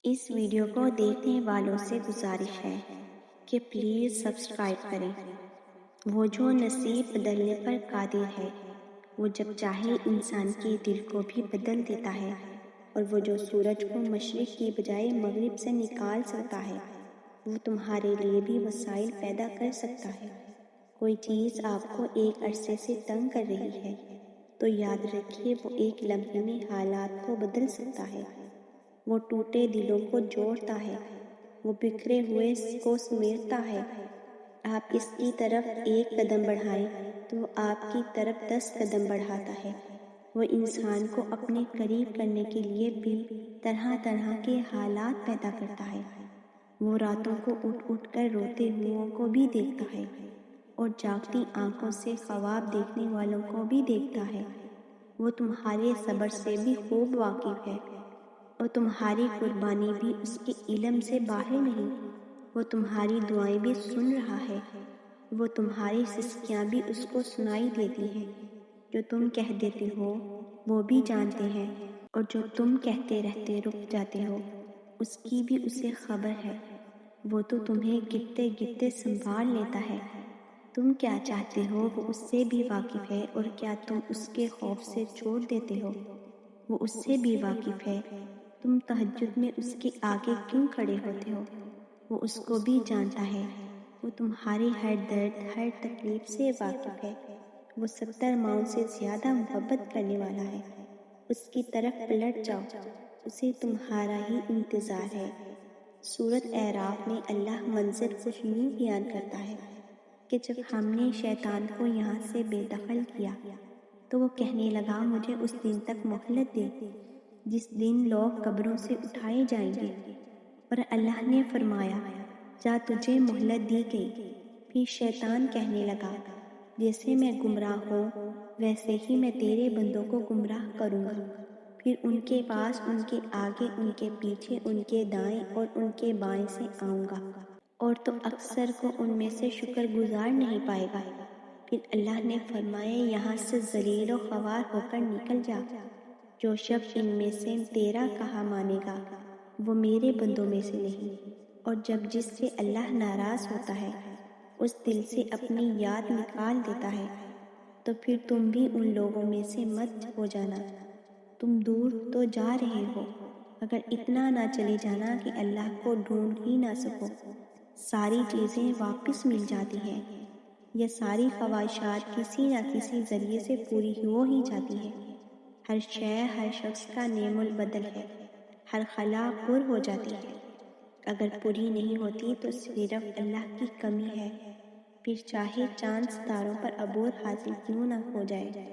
اس video کو دیکھنے والوں سے گزارش ہے کہ پلیز سبسکرائب کریں۔ وہ جو نصیب بدلنے پر قادر ہے، وہ جب چاہے انسان کے دل کو بھی بدل دیتا ہے، اور وہ جو سورج کو مشرق کی بجائے مغرب سے نکال سکتا ہے، وہ تمہارے لیے بھی وسائل پیدا کر سکتا ہے۔ کوئی چیز آپ کو ایک عرصے سے تنگ کر رہی ہے تو یاد رکھیے وہ ایک لمحے میں حالات کو بدل سکتا ہے۔ وہ ٹوٹے دلوں کو جوڑتا ہے، وہ بکھرے ہوئے کو سمیٹتا ہے۔ آپ اس کی طرف ایک قدم بڑھائیں تو وہ آپ کی طرف 10 قدم بڑھاتا ہے۔ وہ انسان کو اپنے قریب کرنے کے لیے بھی طرح طرح کے حالات پیدا کرتا ہے۔ وہ راتوں کو اٹھ اٹھ کر روتے ہوئوں کو بھی دیکھتا ہے، اور جاگتی آنکھوں سے خواب دیکھنے والوں کو بھی دیکھتا ہے۔ وہ تمہارے صبر سے بھی خوب واقف ہے، اور تمہاری قربانی بھی اس کے علم سے باہر نہیں۔ وہ تمہاری دعائیں بھی سن رہا ہے، وہ تمہاری سسکیاں بھی اس کو سنائی دیتی ہیں۔ جو تم کہہ دیتے ہو وہ بھی جانتے ہیں، اور جو تم کہتے رہتے رک جاتے ہو اس کی بھی اسے خبر ہے۔ وہ تو تمہیں گرتے گرتے سنبھال لیتا ہے۔ تم کیا چاہتے ہو وہ اس سے بھی واقف ہے، اور کیا تم اس کے خوف سے چھوڑ دیتے ہو، وہ اس سے بھی واقف ہے۔ تم تہجد میں اس کے آگے کیوں کھڑے ہوتے ہو، وہ اس کو بھی جانتا ہے۔ وہ تمہاری ہر درد، ہر تکلیف سے واقف ہے۔ وہ 70 ماؤں سے زیادہ محبت کرنے والا ہے۔ اس کی طرف پلٹ جاؤ، اسے تمہارا ہی انتظار ہے۔ سورۃ اعراف میں اللہ منظر کچھ یوں بیان کرتا ہے کہ جب ہم نے شیطان کو یہاں سے بے دخل کیا تو وہ کہنے لگا مجھے اس دن تک مہلت دے جس دن لوگ قبروں سے اٹھائے جائیں گے، اور اللہ نے فرمایا جا تجھے مہلت دی گئی۔ پھر شیطان کہنے لگا جیسے میں گمراہ ہوں ویسے ہی میں تیرے بندوں کو گمراہ کروں گا، پھر ان کے پاس، ان کے آگے، ان کے پیچھے، ان کے دائیں اور ان کے بائیں سے آؤں گا، اور تو اکثر کو ان میں سے شکر گزار نہیں پائے گا۔ پھر اللہ نے فرمایا یہاں سے ذلیل و خوار ہو کر نکل جا۔ جو شخص ان میں سے تیرا کہا مانے گا وہ میرے بندوں میں سے نہیں، اور جب جس سے اللہ ناراض ہوتا ہے اس دل سے اپنی یاد نکال دیتا ہے تو پھر تم بھی ان لوگوں میں سے مت ہو جانا۔ تم دور تو جا رہے ہو، مگر اتنا نہ چلے جانا کہ اللہ کو ڈھونڈ ہی نہ سکو۔ ساری چیزیں واپس مل جاتی ہیں، یہ ساری خواہشات کسی نہ کسی ذریعے سے پوری ہو ہی جاتی ہیں۔ ہر شے، ہر شخص کا نعم البدل ہے، ہر خلا پر ہو جاتی ہے۔ اگر پوری نہیں ہوتی تو صرف اللہ کی کمی ہے، پھر چاہے چاند ستاروں پر عبور حاصل کیوں نہ ہو جائے۔